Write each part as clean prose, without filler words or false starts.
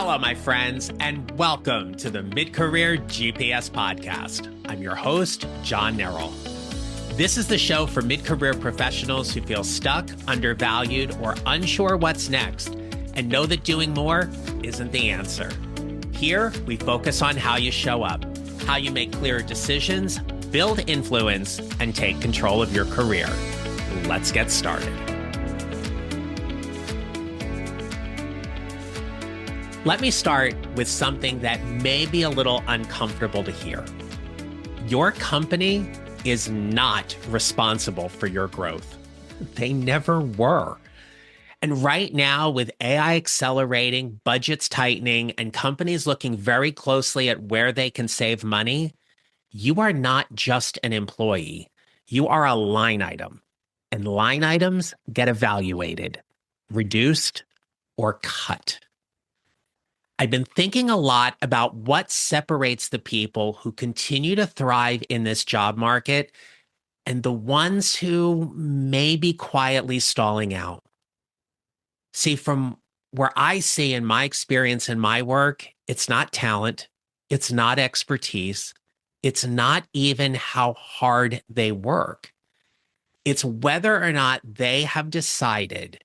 Hello, my friends, and welcome to the Mid-Career GPS podcast. I'm your host, John Nerrell. This is the show for mid-career professionals who feel stuck, undervalued, or unsure what's next, and know that doing more isn't the answer. Here, we focus on how you show up, how you make clearer decisions, build influence, and take control of your career. Let's get started. Let me start with something that may be a little uncomfortable to hear. Your company is not responsible for your growth. They never were. And right now, with AI accelerating, budgets tightening, and companies looking very closely at where they can save money, you are not just an employee. You are a line item. And line items get evaluated, reduced, or cut. I've been thinking a lot about what separates the people who continue to thrive in this job market and the ones who may be quietly stalling out. See, from where I see in my experience in my work, it's not talent, it's not expertise, it's not even how hard they work. It's whether or not they have decided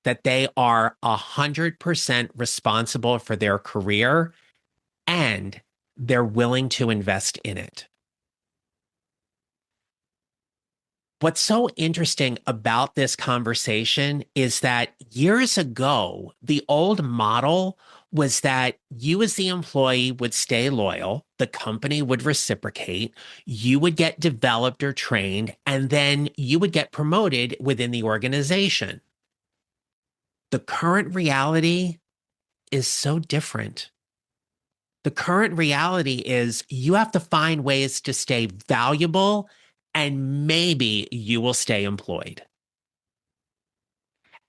that they are 100% responsible for their career and they're willing to invest in it. What's so interesting about this conversation is that years ago, the old model was that you as the employee would stay loyal, the company would reciprocate, you would get developed or trained, and then you would get promoted within the organization. The current reality is so different. The current reality is you have to find ways to stay valuable and maybe you will stay employed.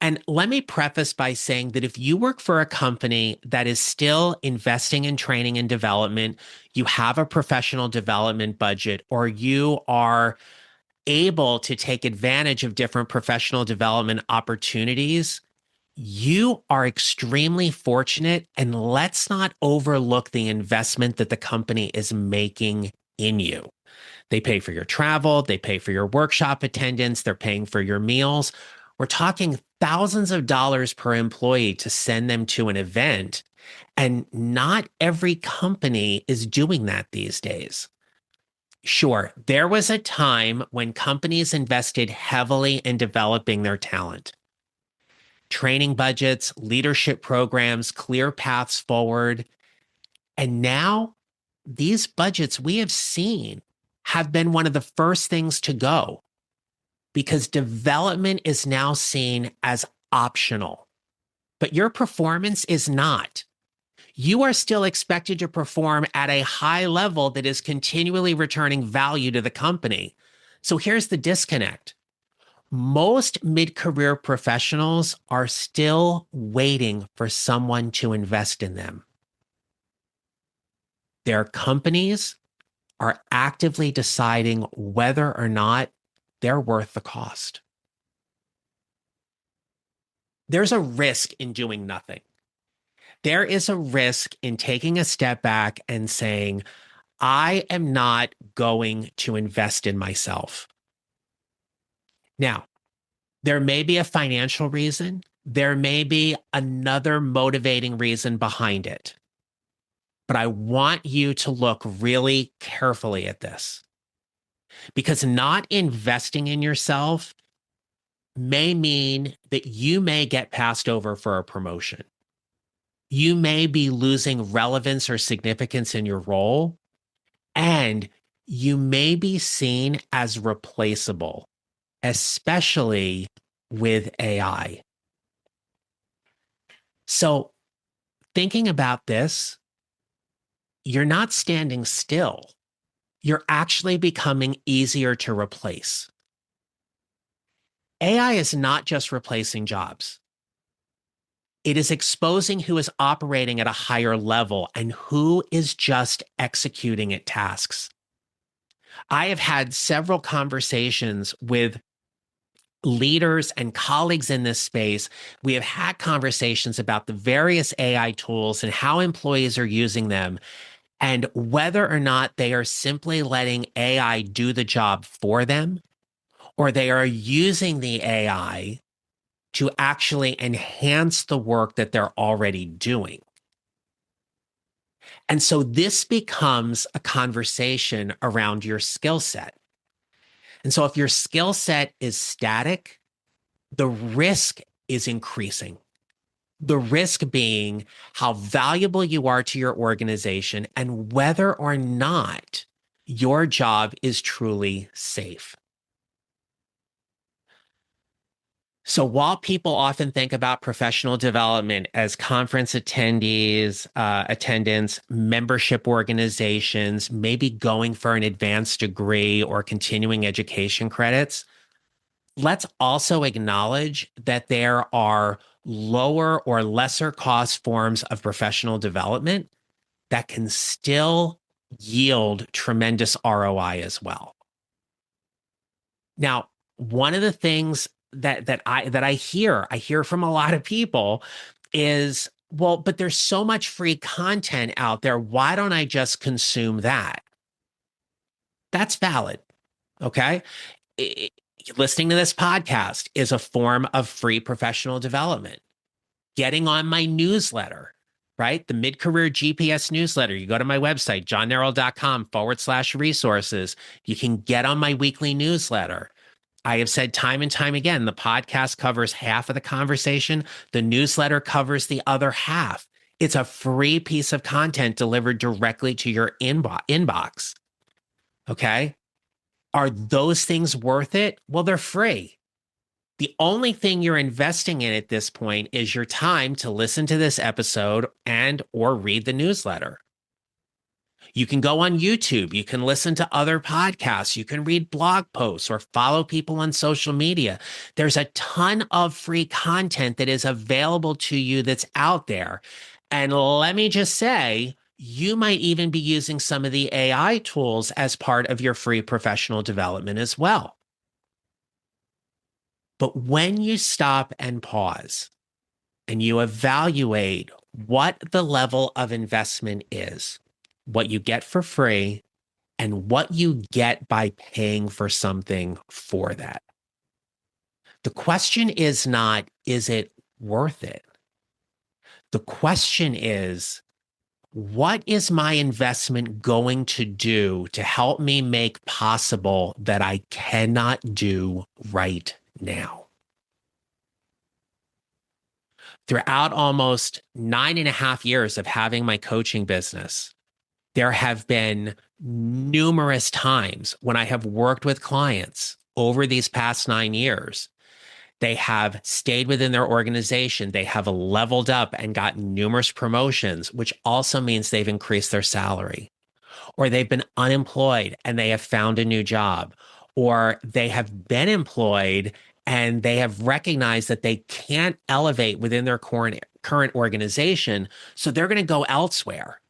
And let me preface by saying that if you work for a company that is still investing in training and development, you have a professional development budget, or you are able to take advantage of different professional development opportunities, you are extremely fortunate, and let's not overlook the investment that the company is making in you. They pay for your travel, they pay for your workshop attendance, they're paying for your meals. We're talking thousands of dollars per employee to send them to an event, and not every company is doing that these days. Sure, there was a time when companies invested heavily in developing their talent. Training budgets, leadership programs, clear paths forward. And now these budgets we have seen have been one of the first things to go because development is now seen as optional. But your performance is not. You are still expected to perform at a high level that is continually returning value to the company. So here's the disconnect. Most mid-career professionals are still waiting for someone to invest in them. Their companies are actively deciding whether or not they're worth the cost. There's a risk in doing nothing. There is a risk in taking a step back and saying, I am not going to invest in myself. Now, there may be a financial reason. There may be another motivating reason behind it. But I want you to look really carefully at this, because not investing in yourself may mean that you may get passed over for a promotion. You may be losing relevance or significance in your role, and you may be seen as replaceable, especially with AI. So, thinking about this, you're not standing still. You're actually becoming easier to replace. AI is not just replacing jobs. It is exposing who is operating at a higher level and who is just executing at tasks. I have had several conversations with leaders and colleagues in this space, we have had conversations about the various AI tools and how employees are using them and whether or not they are simply letting AI do the job for them or they are using the AI to actually enhance the work that they're already doing. And so this becomes a conversation around your skill set. And so if your skill set is static, the risk is increasing. The risk being how valuable you are to your organization and whether or not your job is truly safe. So while people often think about professional development as conference attendees, attendance, membership organizations, maybe going for an advanced degree or continuing education credits, let's also acknowledge that there are lower or lesser cost forms of professional development that can still yield tremendous ROI as well. Now, one of the things that I hear from a lot of people is, well, but there's so much free content out there. Why don't I just consume that? That's valid. Okay. I- Listening to this podcast is a form of free professional development. Getting on my newsletter, right? The mid-career GPS newsletter. You go to my website, johnneral.com/resources. You can get on my weekly newsletter. I have said time and time again, the podcast covers half of the conversation. The newsletter covers the other half. It's a free piece of content delivered directly to your inbox. Okay. Are those things worth it? Well, they're free. The only thing you're investing in at this point is your time to listen to this episode and or read the newsletter. You can go on YouTube, you can listen to other podcasts, you can read blog posts or follow people on social media. There's a ton of free content that is available to you that's out there. And let me just say, you might even be using some of the AI tools as part of your free professional development as well. But when you stop and pause and you evaluate what the level of investment is, what you get for free, and what you get by paying for something for that. The question is not, is it worth it? The question is, what is my investment going to do to help me make possible that I cannot do right now? Throughout almost 9.5 years of having my coaching business, there have been numerous times when I have worked with clients over these past 9 years. They have stayed within their organization. They have leveled up and gotten numerous promotions, which also means they've increased their salary. Or they've been unemployed and they have found a new job. Or they have been employed and they have recognized that they can't elevate within their current organization. So they're going to go elsewhere.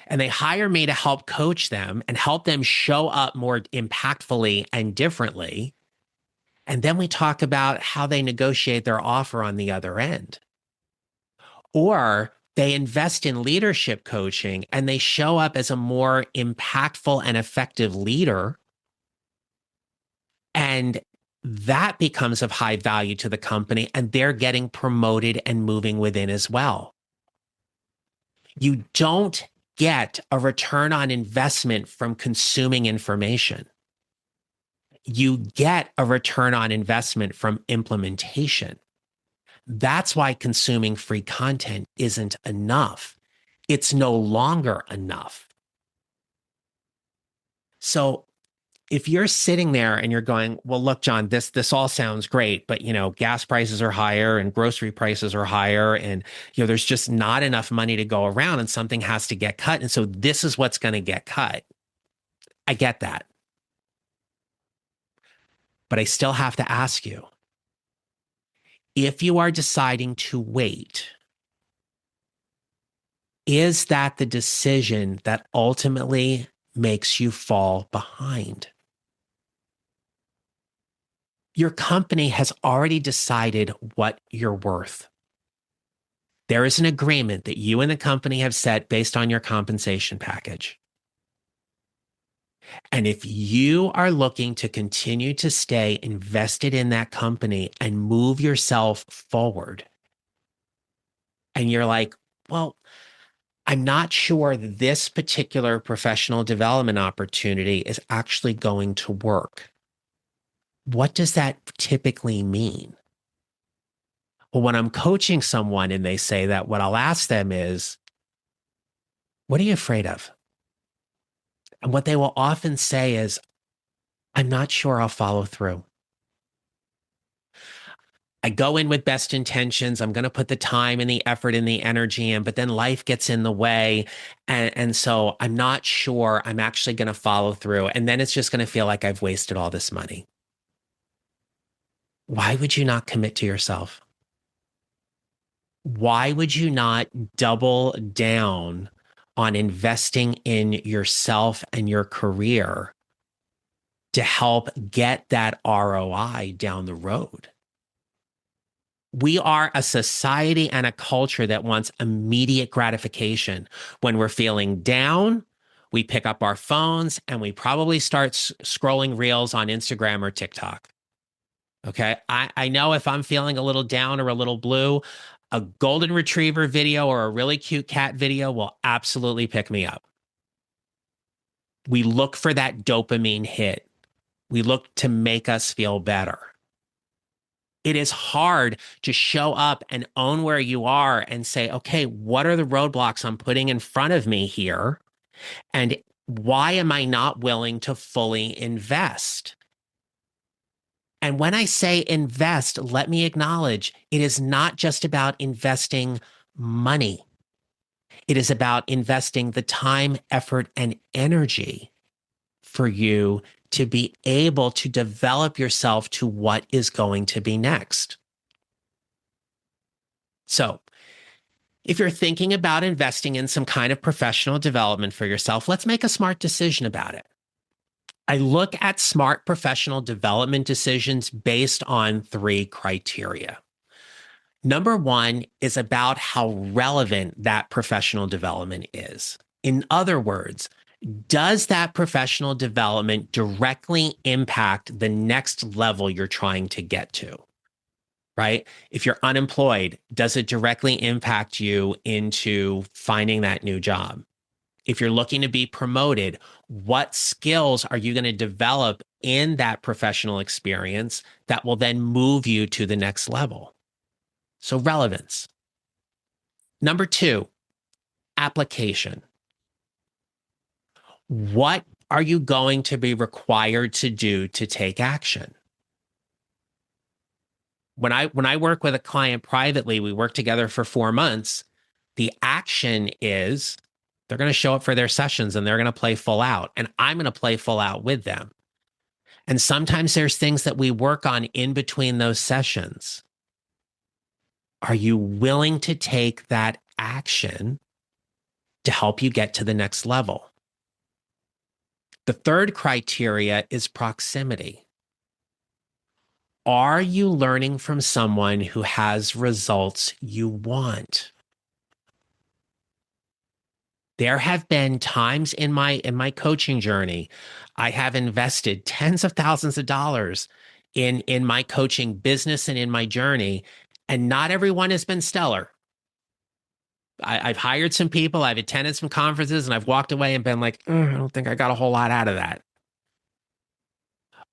And they hire me to help coach them and help them show up more impactfully and differently. And then we talk about how they negotiate their offer on the other end. Or they invest in leadership coaching and they show up as a more impactful and effective leader. And that becomes of high value to the company, and they're getting promoted and moving within as well. You don't get a return on investment from consuming information. You get a return on investment from implementation. That's why consuming free content isn't enough. It's no longer enough. So if you're sitting there and you're going, well, look, John, this all sounds great, but gas prices are higher and grocery prices are higher, and there's just not enough money to go around, and something has to get cut, and so this is what's going to get cut. I get that, but I still have to ask you, if you are deciding to wait, is that the decision that ultimately makes you fall behind? Your company has already decided what you're worth. There is an agreement that you and the company have set based on your compensation package. And if you are looking to continue to stay invested in that company and move yourself forward, and you're like, well, I'm not sure this particular professional development opportunity is actually going to work. What does that typically mean? Well, when I'm coaching someone and they say that, what I'll ask them is, what are you afraid of? And what they will often say is, I'm not sure I'll follow through. I go in with best intentions. I'm going to put the time and the effort and the energy in, but then life gets in the way. And so I'm not sure I'm actually going to follow through. And then it's just going to feel like I've wasted all this money. Why would you not commit to yourself? Why would you not double down on investing in yourself and your career to help get that ROI down the road? We are a society and a culture that wants immediate gratification. When we're feeling down, we pick up our phones and we probably start scrolling reels on Instagram or TikTok. Okay. I know if I'm feeling a little down or a little blue, a golden retriever video or a really cute cat video will absolutely pick me up. We look for that dopamine hit. We look to make us feel better. It is hard to show up and own where you are and say, okay, what are the roadblocks I'm putting in front of me here? And why am I not willing to fully invest? And when I say invest, let me acknowledge it is not just about investing money. It is about investing the time, effort, and energy for you to be able to develop yourself to what is going to be next. So, if you're thinking about investing in some kind of professional development for yourself, let's make a smart decision about it. I look at smart professional development decisions based on three criteria. Number one is about how relevant that professional development is. In other words, does that professional development directly impact the next level you're trying to get to? Right? If you're unemployed, does it directly impact you into finding that new job? If you're looking to be promoted, what skills are you going to develop in that professional experience that will then move you to the next level? So, relevance. Number two, application. What are you going to be required to do to take action? When I work with a client privately, we work together for 4 months. The action is they're going to show up for their sessions and they're going to play full out, and I'm going to play full out with them. And sometimes there's things that we work on in between those sessions. Are you willing to take that action to help you get to the next level? The third criteria is proximity. Are you learning from someone who has results you want? There have been times in my coaching journey, I have invested tens of thousands of dollars in my coaching business and in my journey, and not everyone has been stellar. I've hired some people, I've attended some conferences, and I've walked away and been like, I don't think I got a whole lot out of that.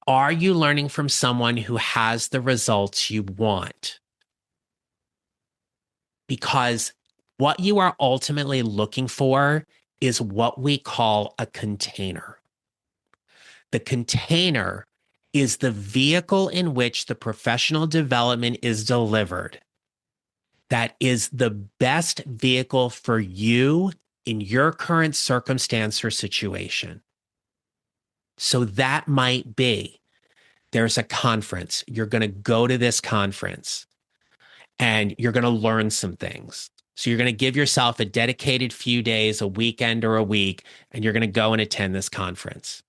Are you learning from someone who has the results you want? Because what you are ultimately looking for is what we call a container. The container is the vehicle in which the professional development is delivered. That is the best vehicle for you in your current circumstance or situation. So that might be there's a conference. You're going to go to this conference and you're going to learn some things. So you're going to give yourself a dedicated few days, a weekend or a week, and you're going to go and attend this conference.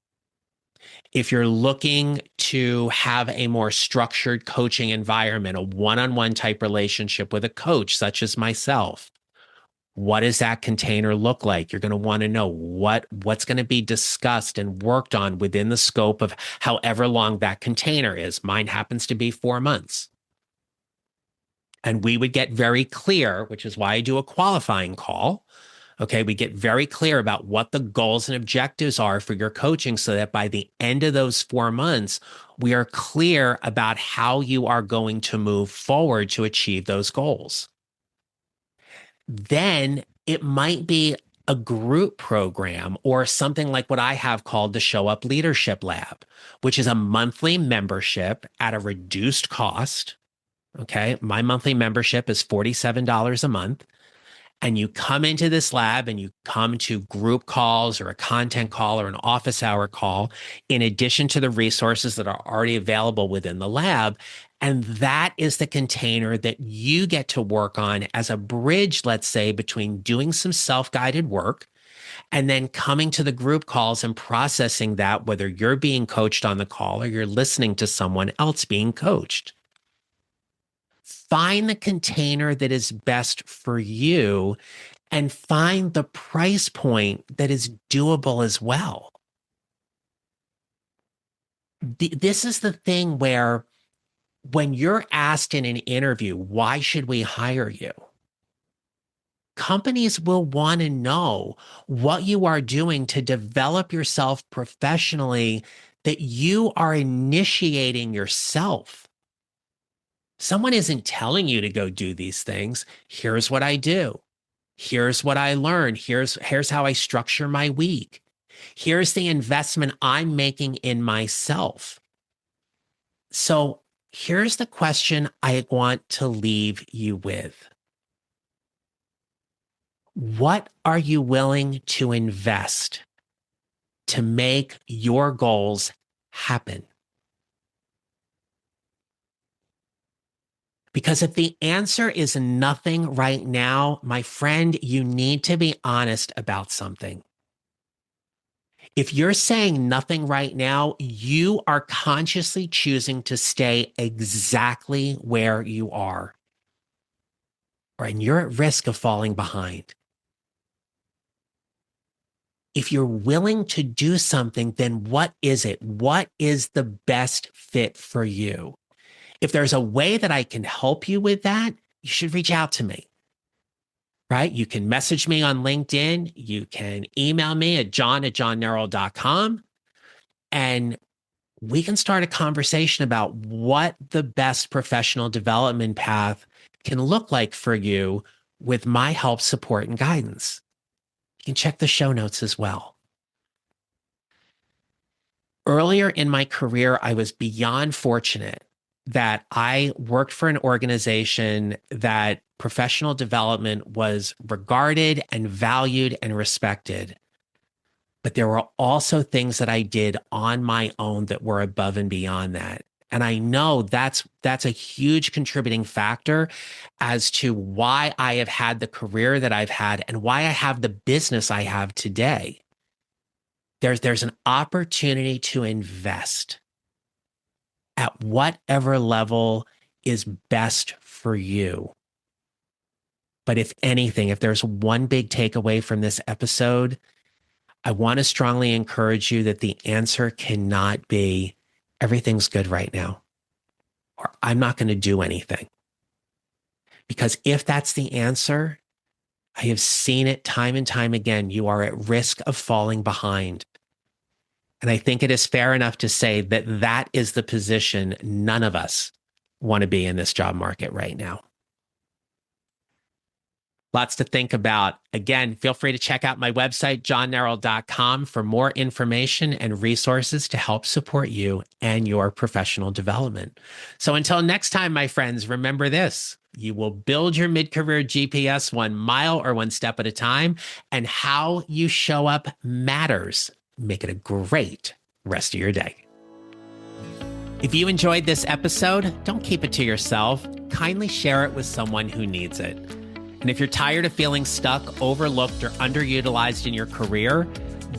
If you're looking to have a more structured coaching environment, a one-on-one type relationship with a coach, such as myself, what does that container look like? You're going to want to know what's going to be discussed and worked on within the scope of however long that container is. Mine happens to be 4 months. And we would get very clear, which is why I do a qualifying call. Okay, we get very clear about what the goals and objectives are for your coaching so that by the end of those 4 months, we are clear about how you are going to move forward to achieve those goals. Then it might be a group program or something like what I have called the Show Up Leadership Lab, which is a monthly membership at a reduced cost. Okay, my monthly membership is $47 a month. And you come into this lab and you come to group calls or a content call or an office hour call, in addition to the resources that are already available within the lab. And that is the container that you get to work on as a bridge, let's say, between doing some self-guided work and then coming to the group calls and processing that, whether you're being coached on the call or you're listening to someone else being coached. Find the container that is best for you and find the price point that is doable as well. This is the thing where when you're asked in an interview, why should we hire you? Companies will want to know what you are doing to develop yourself professionally, that you are initiating yourself. Someone isn't telling you to go do these things. Here's what I do. Here's what I learned. Here's how I structure my week. Here's the investment I'm making in myself. So here's the question I want to leave you with. What are you willing to invest to make your goals happen? Because if the answer is nothing right now, my friend, you need to be honest about something. If you're saying nothing right now, you are consciously choosing to stay exactly where you are. And you're at risk of falling behind. If you're willing to do something, then what is it? What is the best fit for you? If there's a way that I can help you with that, you should reach out to me, right? You can message me on LinkedIn. You can email me at john@johnneral.com. And we can start a conversation about what the best professional development path can look like for you with my help, support, and guidance. You can check the show notes as well. Earlier in my career, I was beyond fortunate that I worked for an organization that professional development was regarded and valued and respected. But there were also things that I did on my own that were above and beyond that. And I know that's a huge contributing factor as to why I have had the career that I've had and why I have the business I have today. There's an opportunity to invest at whatever level is best for you. But if anything, if there's one big takeaway from this episode, I want to strongly encourage you that the answer cannot be everything's good right now, or I'm not going to do anything. Because if that's the answer, I have seen it time and time again. You are at risk of falling behind. And I think it is fair enough to say that that is the position none of us want to be in this job market right now. Lots to think about. Again, feel free to check out my website, johnneral.com, for more information and resources to help support you and your professional development. So until next time, my friends, remember this: you will build your mid-career GPS 1 mile or 1 step at a time, and how you show up matters. Make it a great rest of your day. If you enjoyed this episode, don't keep it to yourself. Kindly share it with someone who needs it. And if you're tired of feeling stuck, overlooked, or underutilized in your career,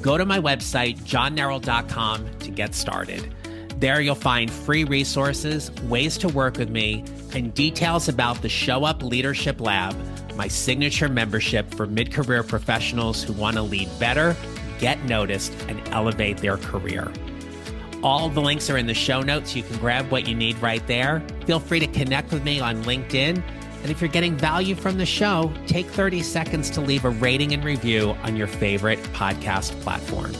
go to my website, johnnerrell.com, to get started. There you'll find free resources, ways to work with me, and details about the Show Up Leadership Lab, my signature membership for mid-career professionals who want to lead better, get noticed, and elevate their career. All the links are in the show notes. You can grab what you need right there. Feel free to connect with me on LinkedIn. And if you're getting value from the show, take 30 seconds to leave a rating and review on your favorite podcast platform.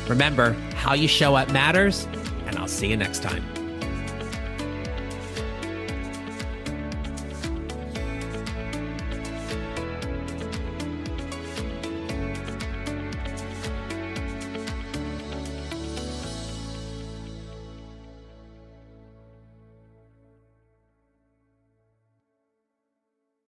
Remember, how you show up matters, and I'll see you next time.